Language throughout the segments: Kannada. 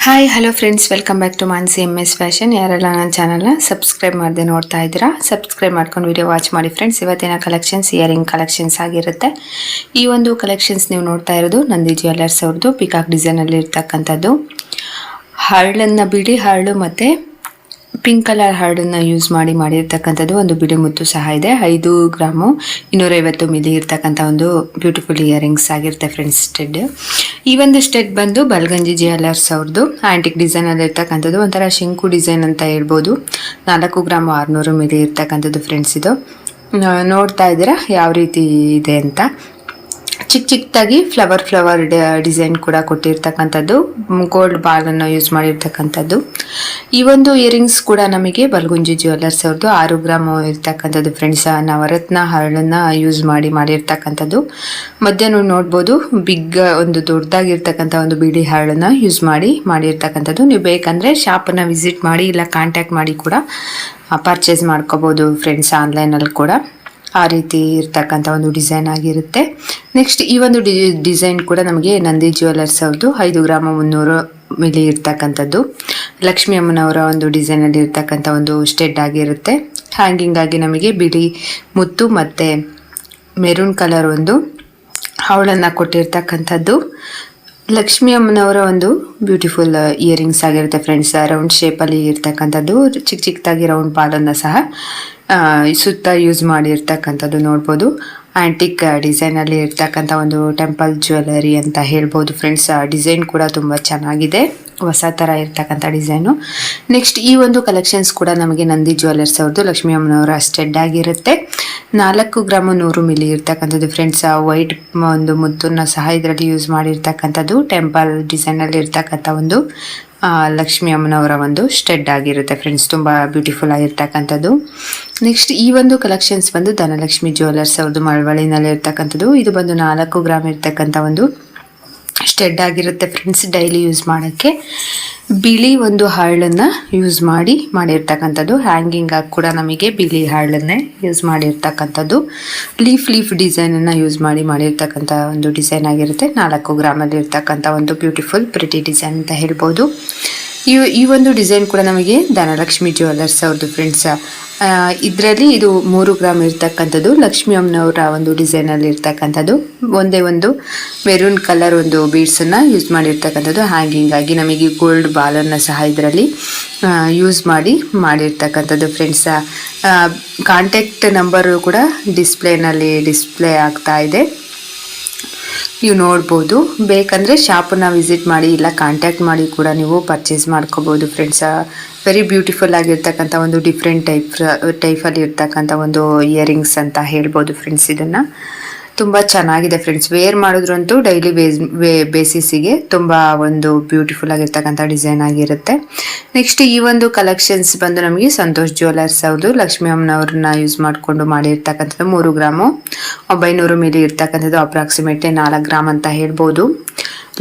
Hi hello friends, welcome back to Mansi MS fashion. ಯಾರೆಲ್ಲ ನನ್ನ ಚಾನಲ್ನ ಸಬ್ಸ್ಕ್ರೈಬ್ ಮಾಡದೆ ನೋಡ್ತಾ ಇದ್ದೀರಾ, ಸಬ್ಸ್ಕ್ರೈಬ್ ಮಾಡ್ಕೊಂಡು ವಿಡಿಯೋ ವಾಚ್ ಮಾಡಿ ಫ್ರೆಂಡ್ಸ್. ಇವತ್ತಿನ ಕಲೆಕ್ಷನ್ಸ್ ಇಯರಿಂಗ್ ಕಲೆಕ್ಷನ್ಸ್ ಆಗಿರುತ್ತೆ. ಈ ಒಂದು ಕಲೆಕ್ಷನ್ಸ್ ನೀವು ನೋಡ್ತಾ ಇರೋದು ನಂದಿ ಜ್ಯುವೆಲ್ಲರ್ಸ್ ಅವ್ರದ್ದು ಪಿಕಾಕ್ ಡಿಸೈನಲ್ಲಿ ಇರ್ತಕ್ಕಂಥದ್ದು. ಹರಳನ್ನು ಬಿಡಿ ಹರಳು ಮತ್ತು ಪಿಂಕ್ ಕಲರ್ ಹಾರ್ಡನ್ನು ಯೂಸ್ ಮಾಡಿರ್ತಕ್ಕಂಥದ್ದು ಒಂದು ಬಿಡಿ ಮುತ್ತು ಸಹ ಇದೆ. 5 ಗ್ರಾಮು 250 ಮಿಲಿ ಇರ್ತಕ್ಕಂಥ ಒಂದು ಬ್ಯೂಟಿಫುಲ್ ಇಯರಿಂಗ್ಸ್ ಆಗಿರುತ್ತೆ ಫ್ರೆಂಡ್ಸ್. ಸ್ಟೆಡ್ ಈ ಒಂದು ಸ್ಟೆಡ್ ಬಂದು ಬಲ್ಗಂಜಿ ಜ್ಯುವೆಲ್ಲರ್ಸ್ ಅವ್ರದ್ದು ಆ್ಯಂಟಿಕ್ ಡಿಸೈನಲ್ಲಿ ಇರ್ತಕ್ಕಂಥದ್ದು, ಒಂಥರ ಶಂಕು ಡಿಸೈನ್ ಅಂತ ಹೇಳ್ಬೋದು. 4 ಗ್ರಾಮು 600 ಮಿಲಿ ಇರ್ತಕ್ಕಂಥದ್ದು ಫ್ರೆಂಡ್ಸ್. ಇದು ನೋಡ್ತಾ ಇದ್ದೀರಾ ಯಾವ ರೀತಿ ಇದೆ ಅಂತ. ಚಿಕ್ಕದಾಗಿ ಫ್ಲವರ್ ಡಿಸೈನ್ ಕೂಡ ಕೊಟ್ಟಿರ್ತಕ್ಕಂಥದ್ದು, ಗೋಲ್ಡ್ ಬಾಲನ್ನು ಯೂಸ್ ಮಾಡಿರ್ತಕ್ಕಂಥದ್ದು. ಈ ಒಂದು ಇಯರಿಂಗ್ಸ್ ಕೂಡ ನಮಗೆ ಬಲ್ಗುಂಜಿ ಜ್ಯುವೆಲ್ಲರ್ಸ್ ಅವ್ರದ್ದು 6 ಗ್ರಾಮು ಇರ್ತಕ್ಕಂಥದ್ದು ಫ್ರೆಂಡ್ಸ್. ನವರತ್ನ ಹರಳನ್ನು ಯೂಸ್ ಮಾಡಿರ್ತಕ್ಕಂಥದ್ದು. ಮಧ್ಯ ನೋಡ್ಬೋದು ಬಿಗ್ ಒಂದು ದೊಡ್ಡದಾಗಿರ್ತಕ್ಕಂಥ ಒಂದು ಬಿಡಿ ಹರಳನ್ನು ಯೂಸ್ ಮಾಡಿರ್ತಕ್ಕಂಥದ್ದು. ನೀವು ಬೇಕಂದರೆ ಶಾಪನ್ನು ವಿಸಿಟ್ ಮಾಡಿ ಇಲ್ಲ ಕಾಂಟ್ಯಾಕ್ಟ್ ಮಾಡಿ ಕೂಡ ಪರ್ಚೇಸ್ ಮಾಡ್ಕೋಬೋದು ಫ್ರೆಂಡ್ಸ್, ಆನ್ಲೈನಲ್ಲಿ ಕೂಡ. ಆ ರೀತಿ ಇರ್ತಕ್ಕಂಥ ಒಂದು ಡಿಸೈನ್ ಆಗಿರುತ್ತೆ. ನೆಕ್ಸ್ಟ್ ಈ ಒಂದು ಡಿಸೈನ್ ಕೂಡ ನಮಗೆ ನಂದಿ ಜ್ಯುವೆಲ್ಲರ್ಸ್ ಅವ್ರದ್ದು 5 ಗ್ರಾಮು 300 ಮಿಲಿ ಇರ್ತಕ್ಕಂಥದ್ದು. ಲಕ್ಷ್ಮೀ ಅಮ್ಮನವರ ಒಂದು ಡಿಸೈನಲ್ಲಿ ಇರ್ತಕ್ಕಂಥ ಒಂದು ಸ್ಟೆಡ್ ಆಗಿರುತ್ತೆ. ಹ್ಯಾಂಗಿಂಗ್ ಆಗಿ ನಮಗೆ ಬಿಡಿ ಮುತ್ತು ಮತ್ತು ಮೆರೂನ್ ಕಲರ್ ಒಂದು ಹವಳನ್ನು ಕೊಟ್ಟಿರ್ತಕ್ಕಂಥದ್ದು. ಲಕ್ಷ್ಮೀ ಅಮ್ಮನವರ ಒಂದು ಬ್ಯೂಟಿಫುಲ್ ಇಯರಿಂಗ್ಸ್ ಆಗಿರುತ್ತೆ ಫ್ರೆಂಡ್ಸ್. ರೌಂಡ್ ಶೇಪಲ್ಲಿ ಇರ್ತಕ್ಕಂಥದ್ದು, ಚಿಕ್ಕದಾಗಿ ರೌಂಡ್ ಬಾಲನ್ನು ಸಹ ಸುತ್ತ ಯೂಸ್ ಮಾಡಿರ್ತಕ್ಕಂಥದ್ದು ನೋಡ್ಬೋದು. ಆ್ಯಂಟಿಕ್ ಡಿಸೈನಲ್ಲಿ ಇರ್ತಕ್ಕಂಥ ಒಂದು ಟೆಂಪಲ್ ಜ್ಯುವೆಲ್ಲರಿ ಅಂತ ಹೇಳ್ಬೋದು ಫ್ರೆಂಡ್ಸ್. ಡಿಸೈನ್ ಕೂಡ ತುಂಬ ಚೆನ್ನಾಗಿದೆ, ಹೊಸ ಥರ ಇರ್ತಕ್ಕಂಥ ಡಿಸೈನು. ನೆಕ್ಸ್ಟ್ ಈ ಒಂದು ಕಲೆಕ್ಷನ್ಸ್ ಕೂಡ ನಮಗೆ ನಂದಿ ಜ್ಯುವೆಲ್ಲರ್ಸ್ ಅವ್ರದ್ದು ಲಕ್ಷ್ಮೀ ಅಮ್ಮನವರ ಸ್ಟೆಡ್ ಆಗಿರುತ್ತೆ. 4 ಗ್ರಾಮು 100 ಮಿಲಿ ಇರ್ತಕ್ಕಂಥದ್ದು ಫ್ರೆಂಡ್ಸ್. ವೈಟ್ ಒಂದು ಮುತ್ತನ್ನು ಸಹ ಇದರಲ್ಲಿ ಯೂಸ್ ಮಾಡಿರ್ತಕ್ಕಂಥದ್ದು. ಟೆಂಪಲ್ ಡಿಸೈನಲ್ಲಿ ಇರ್ತಕ್ಕಂಥ ಒಂದು ಲಕ್ಷ್ಮೀ ಅಮ್ಮನವರ ಒಂದು ಸ್ಟೆಡ್ ಆಗಿರುತ್ತೆ ಫ್ರೆಂಡ್ಸ್. ತುಂಬ ಬ್ಯೂಟಿಫುಲ್ ಆಗಿರ್ತಕ್ಕಂಥದ್ದು. ನೆಕ್ಸ್ಟ್ ಈ ಒಂದು ಕಲೆಕ್ಷನ್ಸ್ ಬಂದು ಧನಲಕ್ಷ್ಮಿ ಜ್ಯುವೆಲ್ಲರ್ಸ್ ಅವ್ರದ್ದು ಮಳವಳ್ಳಿನಲ್ಲಿ ಇರ್ತಕ್ಕಂಥದ್ದು. ಇದು ಬಂದು 4 ಗ್ರಾಮ್ ಇರ್ತಕ್ಕಂಥ ಒಂದು ಸ್ಟೆಡ್ ಆಗಿರುತ್ತೆ ಫ್ರೆಂಡ್ಸ್. ಡೈಲಿ ಯೂಸ್ ಮಾಡೋಕ್ಕೆ ಬಿಳಿ ಒಂದು ಹರಳನ್ನು ಯೂಸ್ ಮಾಡಿರ್ತಕ್ಕಂಥದ್ದು. ಹ್ಯಾಂಗಿಂಗ್ ಆಗಿ ಕೂಡ ನಮಗೆ ಬಿಳಿ ಹರಳನ್ನೇ ಯೂಸ್ ಮಾಡಿರ್ತಕ್ಕಂಥದ್ದು. ಲೀಫ್ ಡಿಸೈನನ್ನು ಯೂಸ್ ಮಾಡಿರ್ತಕ್ಕಂಥ ಒಂದು ಡಿಸೈನ್ ಆಗಿರುತ್ತೆ. 4 ಗ್ರಾಮಲ್ಲಿ ಇರ್ತಕ್ಕಂಥ ಒಂದು ಬ್ಯೂಟಿಫುಲ್ ಪ್ರಿಟಿ ಡಿಸೈನ್ ಅಂತ ಹೇಳ್ಬೋದು. ಈ ಒಂದು ಡಿಸೈನ್ ಕೂಡ ನಮಗೆ ಧನಲಕ್ಷ್ಮಿ ಜ್ಯುವೆಲ್ಲರ್ಸ್ ಅವ್ರದ್ದು ಫ್ರೆಂಡ್ಸ್. ಇದರಲ್ಲಿ ಇದು 3 ಗ್ರಾಮ್ ಇರ್ತಕ್ಕಂಥದ್ದು. ಲಕ್ಷ್ಮೀ ಅಮ್ಮನವರ ಒಂದು ಡಿಸೈನಲ್ಲಿ ಇರ್ತಕ್ಕಂಥದ್ದು. ಒಂದೇ ಒಂದು ಮೆರೂನ್ ಕಲರ್ ಒಂದು ಬೀಡ್ಸನ್ನು ಯೂಸ್ ಮಾಡಿರ್ತಕ್ಕಂಥದ್ದು. ಹ್ಯಾಂಗಿಂಗ್ ಆಗಿ ನಮಗೆ ಗೋಲ್ಡ್ ಬಾಲನ್ನು ಸಹ ಇದರಲ್ಲಿ ಯೂಸ್ ಮಾಡಿರ್ತಕ್ಕಂಥದ್ದು ಫ್ರೆಂಡ್ಸ್. ಕಾಂಟ್ಯಾಕ್ಟ್ ನಂಬರು ಕೂಡ ಡಿಸ್ಪ್ಲೇ ಆಗ್ತಾ ಇದೆ, ನೀವು ನೋಡ್ಬೋದು. ಬೇಕಂದರೆ ಶಾಪನ್ನು ವಿಸಿಟ್ ಮಾಡಿ ಇಲ್ಲ ಕಾಂಟ್ಯಾಕ್ಟ್ ಮಾಡಿ ಕೂಡ ನೀವು ಪರ್ಚೇಸ್ ಮಾಡ್ಕೋಬೋದು ಫ್ರೆಂಡ್ಸ್. ವೆರಿ ಬ್ಯೂಟಿಫುಲ್ ಆಗಿರ್ತಕ್ಕಂಥ ಒಂದು ಡಿಫ್ರೆಂಟ್ ಟೈಪಲ್ಲಿ ಇರ್ತಕ್ಕಂಥ ಒಂದು ಇಯರಿಂಗ್ಸ್ ಅಂತ ಹೇಳ್ಬೋದು ಫ್ರೆಂಡ್ಸ್. ಇದನ್ನು ತುಂಬ ಚೆನ್ನಾಗಿದೆ ಫ್ರೆಂಡ್ಸ್. ವೇರ್ ಮಾಡಿದ್ರಂತೂ ಡೈಲಿ ಬೇಸಿಸಿಗೆ ತುಂಬ ಒಂದು ಬ್ಯೂಟಿಫುಲ್ ಆಗಿರ್ತಕ್ಕಂಥ ಡಿಸೈನ್ ಆಗಿರುತ್ತೆ. ನೆಕ್ಸ್ಟ್ ಈ ಒಂದು ಕಲೆಕ್ಷನ್ಸ್ ಬಂದು ನಮಗೆ ಸಂತೋಷ್ ಜ್ಯುವೆಲ್ಲರ್ಸ್ ಅವ್ರದ್ದು ಲಕ್ಷ್ಮೀ ಅಮ್ಮನವ್ರನ್ನ ಯೂಸ್ ಮಾಡಿಕೊಂಡು ಮಾಡಿರ್ತಕ್ಕಂಥದ್ದು. 3 ಗ್ರಾಮು 900 ಮಿಲಿ ಇರ್ತಕ್ಕಂಥದ್ದು. ಅಪ್ರಾಕ್ಸಿಮೇಟ್ಲಿ 4 ಗ್ರಾಮ್ ಅಂತ ಹೇಳ್ಬೋದು.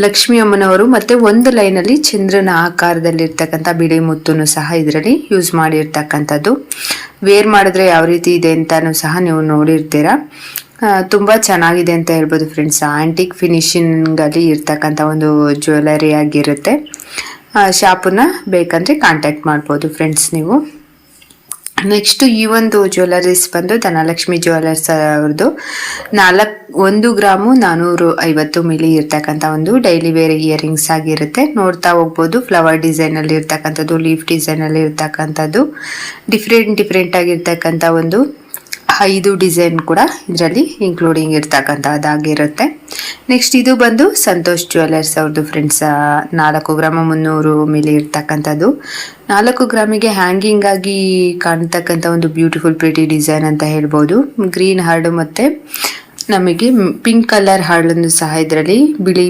ಲಕ್ಷ್ಮೀ ಅಮ್ಮನವರು ಮತ್ತು ಒಂದು ಲೈನಲ್ಲಿ ಚಂದ್ರನ ಆಕಾರದಲ್ಲಿ ಇರ್ತಕ್ಕಂಥ ಬಿಳಿ ಮುತ್ತನ್ನು ಸಹ ಇದರಲ್ಲಿ ಯೂಸ್ ಮಾಡಿರ್ತಕ್ಕಂಥದ್ದು. ವೇರ್ ಮಾಡಿದ್ರೆ ಯಾವ ರೀತಿ ಇದೆ ಅಂತಲೂ ಸಹ ನೀವು ನೋಡಿರ್ತೀರಾ. ತುಂಬ ಚೆನ್ನಾಗಿದೆ ಅಂತ ಹೇಳ್ಬೋದು ಫ್ರೆಂಡ್ಸ್. ಆ್ಯಂಟಿಕ್ ಫಿನಿಶಿಂಗಲ್ಲಿ ಇರ್ತಕ್ಕಂಥ ಒಂದು ಜ್ಯುವೆಲ್ಲರಿ ಆಗಿರುತ್ತೆ. ಶಾಪನ್ನ ಬೇಕಂದರೆ ಕಾಂಟ್ಯಾಕ್ಟ್ ಮಾಡ್ಬೋದು ಫ್ರೆಂಡ್ಸ್ ನೀವು. ನೆಕ್ಸ್ಟ್ ಈ ಒಂದು ಜ್ಯುವೆಲ್ಲರೀಸ್ ಬಂದು ಧನಲಕ್ಷ್ಮಿ ಜ್ಯುವೆಲ್ಲರ್ಸ್ ಅವ್ರದ್ದು 1 ಗ್ರಾಮು 450 ಮಿಲಿ ಇರ್ತಕ್ಕಂಥ ಒಂದು ಡೈಲಿ ವೇರ್ ಇಯರಿಂಗ್ಸ್ ಆಗಿರುತ್ತೆ. ನೋಡ್ತಾ ಹೋಗ್ಬೋದು. ಫ್ಲವರ್ ಡಿಸೈನಲ್ಲಿ ಇರ್ತಕ್ಕಂಥದ್ದು, ಲೀಫ್ ಡಿಸೈನಲ್ಲಿ ಇರ್ತಕ್ಕಂಥದ್ದು, ಡಿಫ್ರೆಂಟ್ ಆಗಿರ್ತಕ್ಕಂಥ ಒಂದು 5 ಡಿಸೈನ್ ಕೂಡ ಇದರಲ್ಲಿ ಇನ್ಕ್ಲೂಡಿಂಗ್ ಇರ್ತಕ್ಕಂಥದ್ದಾಗಿರುತ್ತೆ. ನೆಕ್ಸ್ಟ್ ಇದು ಬಂದು ಸಂತೋಷ್ ಜ್ಯುವೆಲ್ಲರ್ಸ್ ಅವ್ರದ್ದು ಫ್ರೆಂಡ್ಸ್. 4 ಗ್ರಾಮು 300 ಮಿಲಿ ಇರ್ತಕ್ಕಂಥದ್ದು. 4 ಗ್ರಾಮಿಗೆ ಹ್ಯಾಂಗಿಂಗ್ ಆಗಿ ಕಾಣ್ತಕ್ಕಂಥ ಒಂದು ಬ್ಯೂಟಿಫುಲ್ ಪ್ರಿಟಿ ಡಿಸೈನ್ ಅಂತ ಹೇಳ್ಬೋದು. ಗ್ರೀನ್ ಹರಳು ಮತ್ತು ನಮಗೆ ಪಿಂಕ್ ಕಲರ್ ಹರಳನ್ನು ಸಹ ಇದರಲ್ಲಿ ಬಿಳಿ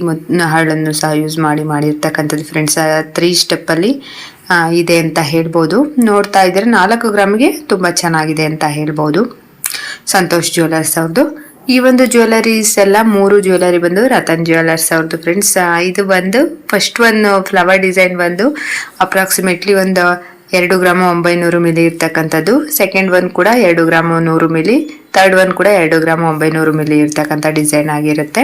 ಹರಳನ್ನು ಸಹ ಯೂಸ್ ಮಾಡಿರ್ತಕ್ಕಂಥದ್ದು ಫ್ರೆಂಡ್ಸ್. 3 ಸ್ಟೆಪ್ಪಲ್ಲಿ ಇದೆ ಅಂತ ಹೇಳ್ಬೋದು. ನೋಡ್ತಾ ಇದ್ದಾರೆ 4 ಗ್ರಾಮಿಗೆ ತುಂಬ ಚೆನ್ನಾಗಿದೆ ಅಂತ ಹೇಳ್ಬೋದು ಸಂತೋಷ್ ಜ್ಯುವೆಲ್ಲರ್ಸ್ ಅವ್ರದ್ದು. ಈ ಒಂದು ಜ್ಯುವೆಲ್ಲರೀಸ್ ಎಲ್ಲ 3 ಜ್ಯುವೆಲ್ಲರಿ ಬಂದು ರತನ್ ಜ್ಯುವೆಲ್ಲರ್ಸ್ ಅವ್ರದ್ದು ಫ್ರೆಂಡ್ಸ್. ಇದು ಬಂದು ಫಸ್ಟ್ ಒಂದು ಫ್ಲವರ್ ಡಿಸೈನ್ ಬಂದು ಅಪ್ರಾಕ್ಸಿಮೇಟ್ಲಿ ಒಂದು 2 ಗ್ರಾಮ್ 900 ಮಿಲಿ ಇರ್ತಕ್ಕಂಥದ್ದು. ಸೆಕೆಂಡ್ ಒನ್ ಕೂಡ 2 ಗ್ರಾಮ್ 100 ಮಿಲಿ, ಥರ್ಡ್ ಒನ್ ಕೂಡ 2 ಗ್ರಾಮ್ 900 ಮಿಲಿ ಇರ್ತಕ್ಕಂಥ ಡಿಸೈನ್ ಆಗಿರುತ್ತೆ.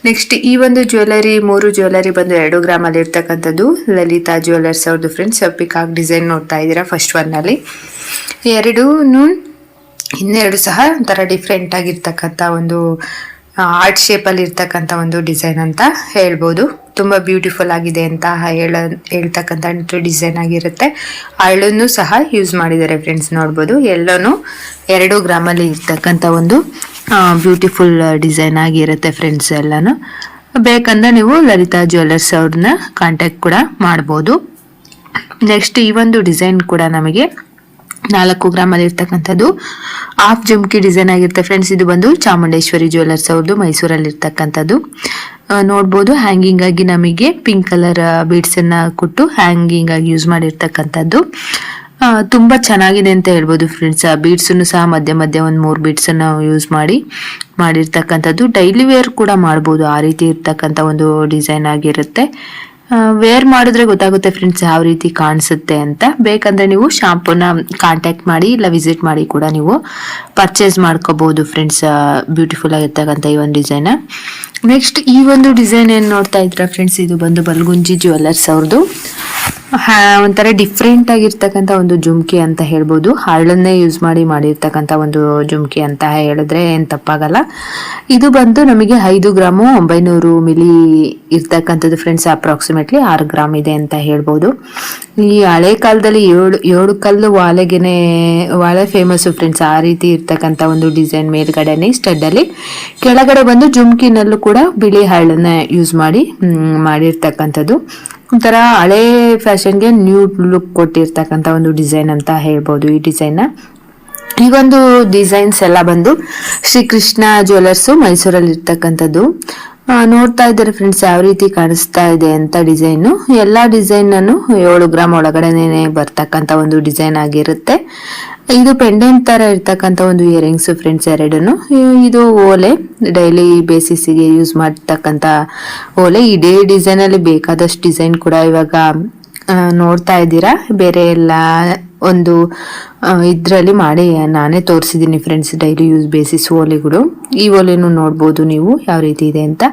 ನೆಕ್ಸ್ಟ್ ಈ ಒಂದು ಜ್ಯುವೆಲರಿ 3 ಜ್ಯುವೆಲರಿ ಬಂದು 2 ಗ್ರಾಮ್ ಅಲ್ಲಿ ಇರ್ತಕ್ಕಂಥದ್ದು. ಲಲಿತಾ ಜ್ಯುವೆಲರ್ಸ್ ಅವ್ರದ್ದು ಫ್ರೆಂಡ್ಸ್. ಪಿಕಾಕ್ ಡಿಸೈನ್ ನೋಡ್ತಾ ಇದ್ದೀರಾ ಫಸ್ಟ್ ಒನ್ ಅಲ್ಲಿ. ಇನ್ನೆರಡು ಸಹ ಒಂಥರ ಡಿಫ್ರೆಂಟ್ ಆಗಿರ್ತಕ್ಕಂಥ ಒಂದು ಆರ್ಟ್ ಶೇಪಲ್ಲಿ ಇರ್ತಕ್ಕಂಥ ಒಂದು ಡಿಸೈನ್ ಅಂತ ಹೇಳ್ಬೋದು. ತುಂಬ ಬ್ಯೂಟಿಫುಲ್ ಆಗಿದೆ ಅಂತ ಹೇಳ್ತಕ್ಕಂಥ ಡಿಸೈನ್ ಆಗಿರುತ್ತೆ. ಅಳನ್ನು ಸಹ ಯೂಸ್ ಮಾಡಿದ್ದಾರೆ ಫ್ರೆಂಡ್ಸ್, ನೋಡ್ಬೋದು. ಎಲ್ಲನೂ 2 ಗ್ರಾಮಲ್ಲಿ ಇರ್ತಕ್ಕಂಥ ಒಂದು ಬ್ಯೂಟಿಫುಲ್ ಡಿಸೈನ್ ಆಗಿರುತ್ತೆ ಫ್ರೆಂಡ್ಸ್. ಎಲ್ಲನೂ ಬೇಕಂದ್ರೆ ನೀವು ಲಲಿತಾ ಜ್ಯುವೆಲರ್ಸ್ ಅವ್ರನ್ನ ಕಾಂಟ್ಯಾಕ್ಟ್ ಕೂಡ ಮಾಡ್ಬೋದು. ನೆಕ್ಸ್ಟ್ ಈ ಒಂದು ಡಿಸೈನ್ ಕೂಡ ನಮಗೆ 4 ಗ್ರಾಮಲ್ಲಿ ಇರ್ತಕ್ಕಂಥದ್ದು ಹಾಫ್ ಜುಮ್ಕಿ ಡಿಸೈನ್ ಆಗಿರುತ್ತೆ ಫ್ರೆಂಡ್ಸ್. ಇದು ಬಂದು ಚಾಮುಂಡೇಶ್ವರಿ ಜ್ಯುವೆಲರ್ಸ್ ಅವ್ರದ್ದು, ಮೈಸೂರಲ್ಲಿ ಇರ್ತಕ್ಕಂಥದ್ದು. ನೋಡ್ಬೋದು ಹ್ಯಾಂಗಿಂಗ್ ಆಗಿ ನಮಗೆ ಪಿಂಕ್ ಕಲರ್ ಬೀಡ್ಸ್ ಅನ್ನ ಕೊಟ್ಟು ಹ್ಯಾಂಗಿಂಗ್ ಆಗಿ ಯೂಸ್ ಮಾಡಿರ್ತಕ್ಕಂಥದ್ದು. ತುಂಬಾ ಚೆನ್ನಾಗಿದೆ ಅಂತ ಹೇಳ್ಬೋದು ಫ್ರೆಂಡ್ಸ್. ಬೀಡ್ಸ್ ಸಹ ಮಧ್ಯ ಮಧ್ಯ ಒಂದು 3 ಬೀಡ್ಸ್ ಅನ್ನ ಯೂಸ್ ಮಾಡಿರ್ತಕ್ಕಂಥದ್ದು. ಡೈಲಿ ವೇರ್ ಕೂಡ ಮಾಡ್ಬೋದು, ಆ ರೀತಿ ಇರ್ತಕ್ಕಂಥ ಒಂದು ಡಿಸೈನ್ ಆಗಿರುತ್ತೆ. ವೇರ್ ಮಾಡಿದ್ರೆ ಗೊತ್ತಾಗುತ್ತೆ ಫ್ರೆಂಡ್ಸ್ ಯಾವ ರೀತಿ ಕಾಣಿಸುತ್ತೆ ಅಂತ. ಬೇಕಂದ್ರೆ ನೀವು ಶಾಂಪೂನ ಕಾಂಟ್ಯಾಕ್ಟ್ ಮಾಡಿ ಇಲ್ಲ ವಿಸಿಟ್ ಮಾಡಿ ಕೂಡ ನೀವು ಪರ್ಚೇಸ್ ಮಾಡ್ಕೋಬಹುದು ಫ್ರೆಂಡ್ಸ್. ಬ್ಯೂಟಿಫುಲ್ ಆಗಿರ್ತಕ್ಕಂಥ ಈ ಒಂದು ಡಿಸೈನ್. ನೆಕ್ಸ್ಟ್ ಈ ಒಂದು ಡಿಸೈನ್ ಏನ್ ನೋಡ್ತಾ ಇದ್ರ ಫ್ರೆಂಡ್ಸ್, ಇದು ಬಂದು ಬಲ್ಗುಂಜಿ ಜ್ಯುವೆಲರ್ಸ್ ಅವ್ರದ್ದು. ಒಂಥರ ಡಿಫ್ರೆಂಟ್ ಆಗಿರ್ತಕ್ಕಂಥ ಒಂದು ಜುಮ್ಕಿ ಅಂತ ಹೇಳ್ಬೋದು. ಹರಳನ್ನೇ ಯೂಸ್ ಮಾಡಿರ್ತಕ್ಕಂಥ ಒಂದು ಜುಮ್ಕಿ ಅಂತ ಹೇಳಿದ್ರೆ ಏನ್ ತಪ್ಪಾಗಲ್ಲ. ಇದು ಬಂದು ನಮಗೆ 5 ಗ್ರಾಮ್ 900 ಮಿಲಿ ಇರ್ತಕ್ಕಂಥದ್ದು ಫ್ರೆಂಡ್ಸ್. ಅಪ್ರಾಕ್ಸಿಮೇಟ್ಲಿ 6 ಗ್ರಾಮ್ ಇದೆ ಅಂತ ಹೇಳ್ಬೋದು. ಈ ಹಳೆ ಕಾಲದಲ್ಲಿ 7 ಕಲ್ಲು ವಾಳೆ ಫೇಮಸ್ ಫ್ರೆಂಡ್ಸ್. ಆ ರೀತಿ ಇರ್ತಕ್ಕಂಥ ಒಂದು ಡಿಸೈನ್ ಮೇಲ್ಗಡೆನೆ ಸ್ಟಡ್ ಅಲ್ಲಿ, ಕೆಳಗಡೆ ಬಂದು ಜುಮ್ಕಿನಲ್ಲೂ ಕೂಡ ಬಿಳಿ ಹರಳನ್ನ ಯೂಸ್ ಮಾಡಿರ್ತಕ್ಕಂಥದ್ದು. ಒಂಥರ ಹಳೆ ಫ್ಯಾಷನ್ಗೆ ನ್ಯೂ ಲುಕ್ ಕೊಟ್ಟಿರ್ತಕ್ಕಂಥ ಒಂದು ಡಿಸೈನ್ ಅಂತ ಹೇಳ್ಬೋದು ಈ ಡಿಸೈನ್. ಈ ಒಂದು ಡಿಸೈನ್ಸ್ ಎಲ್ಲ ಬಂದು ಶ್ರೀಕೃಷ್ಣ ಜ್ಯುವೆಲರ್ಸ್ ಮೈಸೂರಲ್ಲಿ ಇರ್ತಕ್ಕಂಥದ್ದು. ನೋಡ್ತಾ ಇದ್ದಾರೆ ಫ್ರೆಂಡ್ಸ್ ಯಾವ ರೀತಿ ಕಾಣಿಸ್ತಾ ಇದೆ ಅಂತ ಡಿಸೈನ್. ಎಲ್ಲಾ ಡಿಸೈನ್ ಅನ್ನು 7 ಗ್ರಾಮ್ ಒಳಗಡೆನೆ ಬರ್ತಕ್ಕಂಥ ಒಂದು ಡಿಸೈನ್ ಆಗಿರುತ್ತೆ. ಇದು ಪೆಂಡೆಂಟ್ ತರ ಇರ್ತಕ್ಕಂಥ ಒಂದು ಇಯರಿಂಗ್ಸ್ ಫ್ರೆಂಡ್ಸ್ ಎರಡನ್ನು. ಇದು ಓಲೆ, ಡೈಲಿ ಬೇಸಿಸ್ಗೆ ಯೂಸ್ ಮಾಡ್ತಕ್ಕಂಥ ಓಲೆ. ಇದೇ ಡಿಸೈನ್ ಅಲ್ಲಿ ಬೇಕಾದಷ್ಟು ಡಿಸೈನ್ ಕೂಡ ಇವಾಗ ನೋಡ್ತಾ ಇದ್ದೀರಾ. ಬೇರೆ ಎಲ್ಲ ಒಂದು ಇದ್ರಲ್ಲಿ ಮಾಡಿ ನಾನೇ ತೋರಿಸಿದ್ದೀನಿ ಫ್ರೆಂಡ್ಸ್, ಡೈಲಿ ಯೂಸ್ ಬೇಸಿಸ್ ಓಲೆಗಳು. ಈ ಓಲೆನು ನೋಡ್ಬೋದು ನೀವು ಯಾವ ರೀತಿ ಇದೆ ಅಂತ.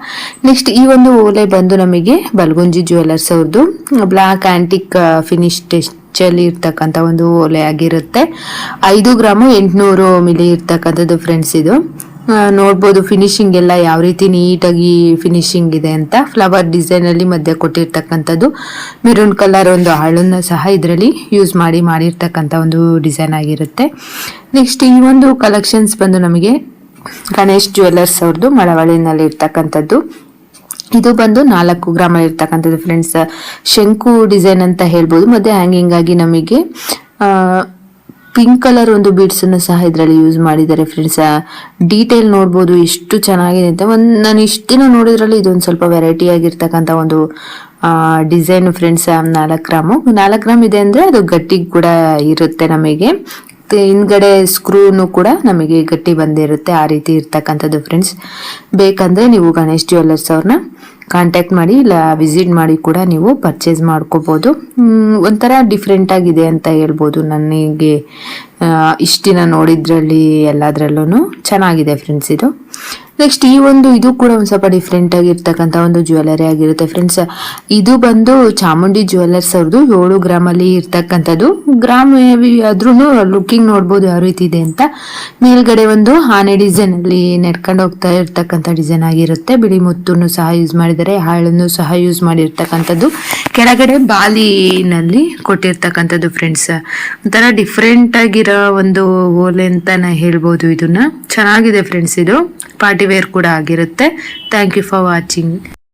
ನೆಕ್ಸ್ಟ್ ಈ ಒಂದು ಓಲೆ ಬಂದು ನಮಗೆ ಬಲ್ಗುಂಜಿ ಜ್ಯುವೆಲರ್ಸ್ ಅವ್ರದ್ದು ಬ್ಲಾಕ್ ಆಂಟಿಕ್ ಫಿನಿಶ್ ಟೆಕ್ಸ್ಚರ್ಲಿ ಇರ್ತಕ್ಕಂಥ ಒಂದು ಓಲೆ ಆಗಿರುತ್ತೆ. 5 ಗ್ರಾಮ್ 800 ಮಿಲಿ ಇರ್ತಕ್ಕಂಥದ್ದು ಫ್ರೆಂಡ್ಸ್. ಇದು ನೋಡ್ಬೋದು ಫಿನಿಶಿಂಗ್ ಎಲ್ಲ ಯಾವ ರೀತಿ ನೀಟಾಗಿ ಫಿನಿಶಿಂಗ್ ಇದೆ ಅಂತ. ಫ್ಲವರ್ ಡಿಸೈನ್ ಅಲ್ಲಿ ಮಧ್ಯೆ ಕೊಟ್ಟಿರ್ತಕ್ಕಂಥದ್ದು. ಮೆರೂನ್ ಕಲರ್ ಒಂದು ಹಳನ್ನ ಸಹ ಇದರಲ್ಲಿ ಯೂಸ್ ಮಾಡಿರ್ತಕ್ಕಂಥ ಒಂದು ಡಿಸೈನ್ ಆಗಿರುತ್ತೆ. ನೆಕ್ಸ್ಟ್ ಈ ಒಂದು ಕಲೆಕ್ಷನ್ಸ್ ಬಂದು ನಮಗೆ ಗಣೇಶ್ ಜ್ಯುವೆಲರ್ಸ್ ಅವ್ರದ್ದು ಮಳವಳ್ಳಿನಲ್ಲಿ ಇರ್ತಕ್ಕಂಥದ್ದು. ಇದು ಬಂದು 4 ಗ್ರಾಮ್ ಇರ್ತಕ್ಕಂಥದ್ದು ಫ್ರೆಂಡ್ಸ್. ಶಂಕು ಡಿಸೈನ್ ಅಂತ ಹೇಳ್ಬೋದು. ಮತ್ತೆ ಹ್ಯಾಂಗಿಂಗ್ ಆಗಿ ನಮಗೆ ಪಿಂಕ್ ಕಲರ್ ಒಂದು ಬೀಡ್ಸ್ ಅನ್ನು ಸಹ ಇದರಲ್ಲಿ ಯೂಸ್ ಮಾಡಿದ್ದಾರೆ ಫ್ರೆಂಡ್ಸ್. ಡೀಟೇಲ್ ನೋಡ್ಬೋದು ಎಷ್ಟು ಚೆನ್ನಾಗಿದೆ ಅಂತ. ನಾನು ಇಷ್ಟು ದಿನ ನೋಡಿದ್ರಲ್ಲಿ ಇದೊಂದು ಸ್ವಲ್ಪ ವೆರೈಟಿ ಆಗಿರ್ತಕ್ಕಂಥ ಒಂದು ಡಿಸೈನ್ ಫ್ರೆಂಡ್ಸ್. 4 ಗ್ರಾಮ್ ಇದೆ ಅಂದ್ರೆ ಅದು ಗಟ್ಟಿ ಕೂಡ ಇರುತ್ತೆ ನಮಗೆ. ಹಿಂದ್ಗಡೆ ಸ್ಕ್ರೂನು ಕೂಡ ನಮಗೆ ಗಟ್ಟಿ ಬಂದಿರುತ್ತೆ. ಆ ರೀತಿ ಇರ್ತಕ್ಕಂಥದ್ದು ಫ್ರೆಂಡ್ಸ್. ಬೇಕಂದ್ರೆ ನೀವು ಗಣೇಶ್ ಜ್ಯುವೆಲರ್ಸ್ ಅವ್ರನ್ನ ಕಾಂಟ್ಯಾಕ್ಟ್ ಮಾಡಿ ಇಲ್ಲ ವಿಸಿಟ್ ಮಾಡಿ ಕೂಡ ನೀವು ಪರ್ಚೇಸ್ ಮಾಡ್ಕೋಬಹುದು. ಒಂಥರ ಡಿಫ್ರೆಂಟ್ ಆಗಿದೆ ಅಂತ ಹೇಳ್ಬೋದು. ನನಗೆ ಇಷ್ಟು ದಿನ ನೋಡಿದ್ರಲ್ಲಿ ಎಲ್ಲದ್ರಲ್ಲೂ ಚೆನ್ನಾಗಿದೆ ಫ್ರೆಂಡ್ಸ್ ಇದು. ನೆಕ್ಸ್ಟ್ ಈ ಒಂದು ಇದು ಕೂಡ ಒಂದು ಸ್ವಲ್ಪ ಡಿಫ್ರೆಂಟ್ ಆಗಿರ್ತಕ್ಕಂಥ ಒಂದು ಜ್ಯುವೆಲರಿ ಆಗಿರುತ್ತೆ ಫ್ರೆಂಡ್ಸ್. ಇದು ಬಂದು ಚಾಮುಂಡಿ ಜ್ಯುವೆಲರ್ಸ್ ಅವ್ರದ್ದು 7 ಗ್ರಾಮ್ ಅಲ್ಲಿ ಇರ್ತಕ್ಕಂಥದ್ದು. ಗ್ರಾಮ್ ಆದ್ರೂ ಲುಕಿಂಗ್ ನೋಡ್ಬೋದು ಯಾವ ರೀತಿ ಇದೆ ಅಂತ. ಮೇಲ್ಗಡೆ ಒಂದು ಆನೆ ಡಿಸೈನ್ ಅಲ್ಲಿ ನೆಡ್ಕೊಂಡು ಹೋಗ್ತಾ ಇರ್ತಕ್ಕಂಥ ಡಿಸೈನ್ ಆಗಿರುತ್ತೆ. ಬಿಳಿ ಮುತ್ತನ್ನು ಸಹ ಯೂಸ್ ಮಾಡಿದ್ದಾರೆ, ಹಾಳನ್ನು ಸಹ ಯೂಸ್ ಮಾಡಿರ್ತಕ್ಕಂಥದ್ದು. ಕೆಳಗಡೆ ಬಾಲಿನಲ್ಲಿ ಕೊಟ್ಟಿರ್ತಕ್ಕಂಥದ್ದು ಫ್ರೆಂಡ್ಸ್. ಒಂಥರ ಡಿಫ್ರೆಂಟ್ ಆಗಿರೋ ಒಂದು ಓಲೆ ಅಂತಾನೆ ಹೇಳ್ಬೋದು. ಇದನ್ನ ಚೆನ್ನಾಗಿದೆ ಫ್ರೆಂಡ್ಸ್. ಇದು ಪಾರ್ಟಿ ವೇರ್ ಕೂಡ ಆಗಿರುತ್ತೆ. Thank you for watching.